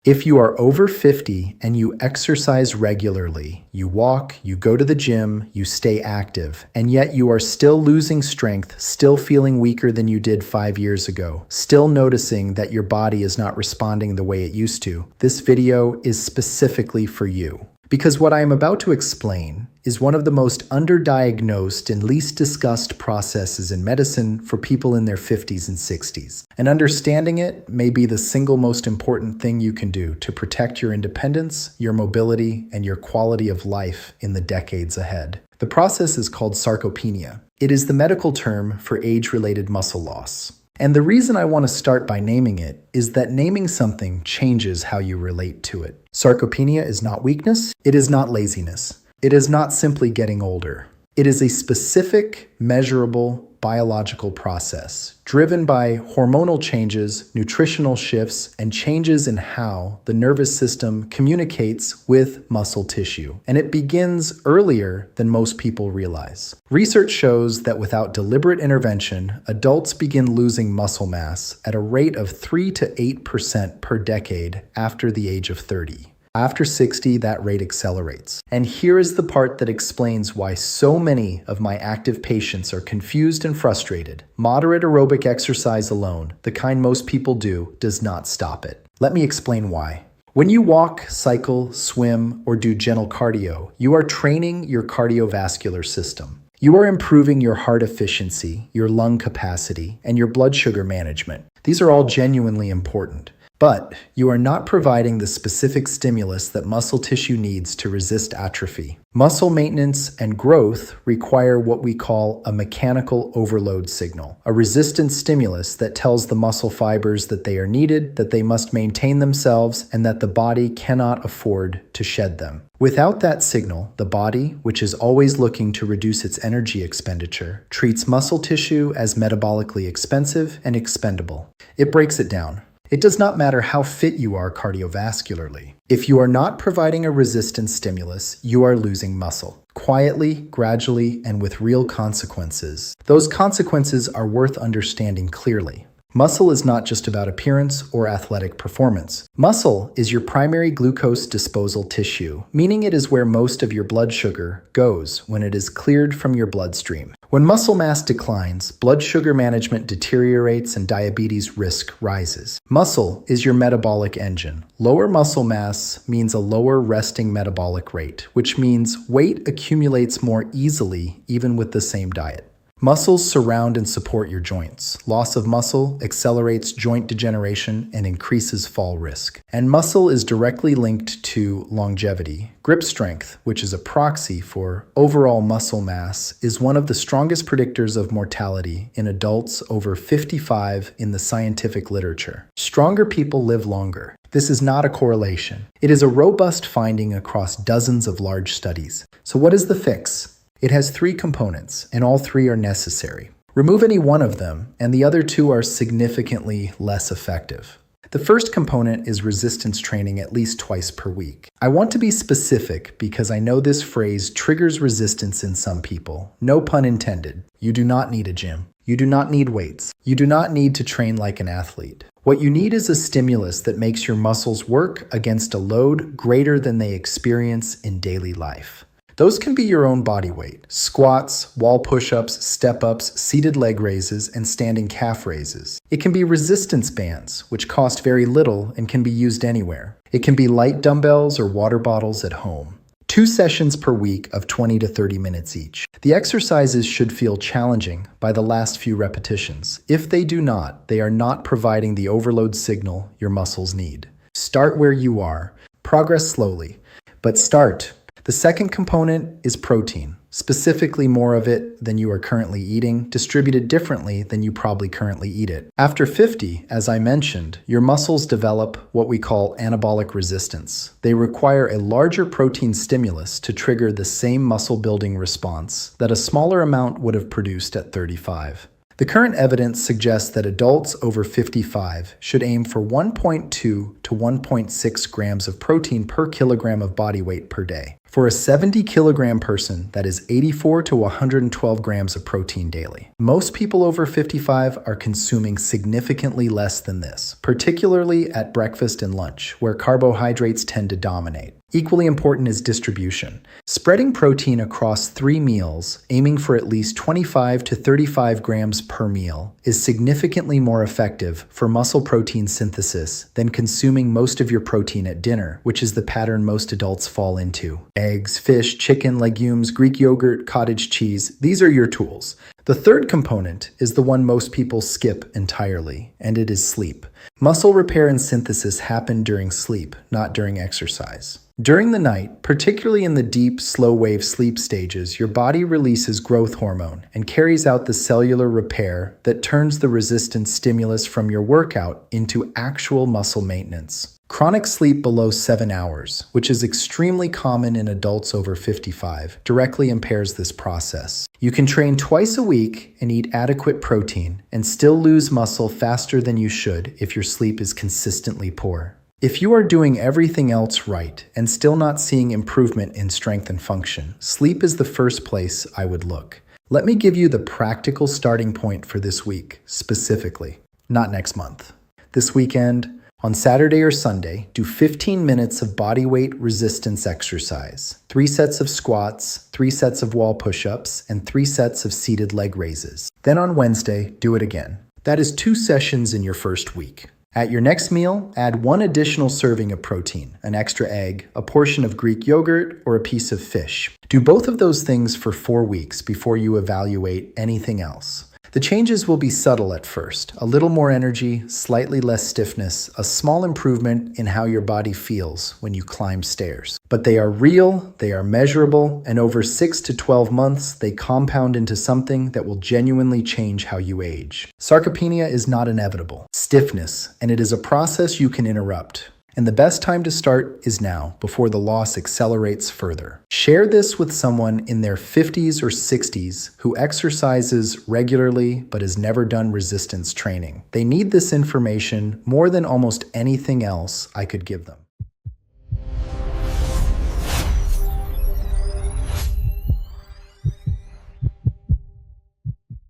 If you are over 50 and you exercise regularly, you walk, you go to the gym, you stay active, and yet you are still losing strength, still feeling weaker than you did 5 years ago, still noticing that your body is not responding the way it used to, this video is specifically for you. Because what I am about to explain is one of the most underdiagnosed and least discussed processes in medicine for people in their 50s and 60s. And understanding it may be the single most important thing you can do to protect your independence, your mobility, and your quality of life in the decades ahead. The process is called sarcopenia. It is the medical term for age-related muscle loss. And the reason I want to start by naming it is that naming something changes how you relate to it. Sarcopenia is not weakness. It is not laziness. It is not simply getting older. It is a specific, measurable, biological process driven by hormonal changes, nutritional shifts, and changes in how the nervous system communicates with muscle tissue. And it begins earlier than most people realize. Research shows that without deliberate intervention, adults begin losing muscle mass at a rate of 3 to 8% per decade after the age of 30. After 60, that rate accelerates. And here is the part that explains why so many of my active patients are confused and frustrated. Moderate aerobic exercise alone, the kind most people do, does not stop it. Let me explain why. When you walk, cycle, swim, or do gentle cardio, you are training your cardiovascular system. You are improving your heart efficiency, your lung capacity, and your blood sugar management. These are all genuinely important. But you are not providing the specific stimulus that muscle tissue needs to resist atrophy. Muscle maintenance and growth require what we call a mechanical overload signal, a resistance stimulus that tells the muscle fibers that they are needed, that they must maintain themselves, and that the body cannot afford to shed them. Without that signal, the body, which is always looking to reduce its energy expenditure, treats muscle tissue as metabolically expensive and expendable. It breaks it down. It does not matter how fit you are cardiovascularly. If you are not providing a resistance stimulus, you are losing muscle. Quietly, gradually, and with real consequences. Those consequences are worth understanding clearly. Muscle is not just about appearance or athletic performance. Muscle is your primary glucose disposal tissue, meaning it is where most of your blood sugar goes when it is cleared from your bloodstream. When muscle mass declines, blood sugar management deteriorates and diabetes risk rises. Muscle is your metabolic engine. Lower muscle mass means a lower resting metabolic rate, which means weight accumulates more easily even with the same diet. Muscles surround and support your joints. Loss of muscle accelerates joint degeneration and increases fall risk. And muscle is directly linked to longevity. Grip strength, which is a proxy for overall muscle mass, is one of the strongest predictors of mortality in adults over 55 in the scientific literature. Stronger people live longer. This is not a correlation. It is a robust finding across dozens of large studies. So what is the fix? It has 3 components, and all 3 are necessary. Remove any one of them, and the other 2 are significantly less effective. The first component is resistance training at least twice per week. I want to be specific because I know this phrase triggers resistance in some people. No pun intended. You do not need a gym. You do not need weights. You do not need to train like an athlete. What you need is a stimulus that makes your muscles work against a load greater than they experience in daily life. Those can be your own body weight. Squats, wall push-ups, step-ups, seated leg raises, and standing calf raises. It can be resistance bands, which cost very little and can be used anywhere. It can be light dumbbells or water bottles at home. 2 sessions per week of 20 to 30 minutes each. The exercises should feel challenging by the last few repetitions. If they do not, they are not providing the overload signal your muscles need. Start where you are. Progress slowly, but start. The second component is protein, specifically more of it than you are currently eating, distributed differently than you probably currently eat it. After 50, as I mentioned, your muscles develop what we call anabolic resistance. They require a larger protein stimulus to trigger the same muscle-building response that a smaller amount would have produced at 35. The current evidence suggests that adults over 55 should aim for 1.2 to 1.6 grams of protein per kilogram of body weight per day. For a 70 kilogram person, that is 84 to 112 grams of protein daily. Most people over 55 are consuming significantly less than this, particularly at breakfast and lunch, where carbohydrates tend to dominate. Equally important is distribution. Spreading protein across 3 meals, aiming for at least 25 to 35 grams per meal, is significantly more effective for muscle protein synthesis than consuming most of your protein at dinner, which is the pattern most adults fall into. Eggs, fish, chicken, legumes, Greek yogurt, cottage cheese, these are your tools. The third component is the one most people skip entirely, and it is sleep. Muscle repair and synthesis happen during sleep, not during exercise. During the night, particularly in the deep, slow-wave sleep stages, your body releases growth hormone and carries out the cellular repair that turns the resistance stimulus from your workout into actual muscle maintenance. Chronic sleep below 7 hours, which is extremely common in adults over 55, directly impairs this process. You can train twice a week and eat adequate protein and still lose muscle faster than you should if your sleep is consistently poor. If you are doing everything else right and still not seeing improvement in strength and function, sleep is the first place I would look. Let me give you the practical starting point for this week, specifically, not next month. This weekend, on Saturday or Sunday, do 15 minutes of bodyweight resistance exercise, 3 sets of squats, 3 sets of wall push-ups, and 3 sets of seated leg raises. Then on Wednesday, do it again. That is 2 sessions in your first week. At your next meal, add 1 additional serving of protein, an extra egg, a portion of Greek yogurt, or a piece of fish. Do both of those things for 4 weeks before you evaluate anything else. The changes will be subtle at first. A little more energy, slightly less stiffness, a small improvement in how your body feels when you climb stairs. But they are real, they are measurable, and over 6 to 12 months, they compound into something that will genuinely change how you age. Sarcopenia is not inevitable. Stiffness, and it is a process you can interrupt. And the best time to start is now, before the loss accelerates further. Share this with someone in their 50s or 60s who exercises regularly but has never done resistance training. They need this information more than almost anything else I could give them.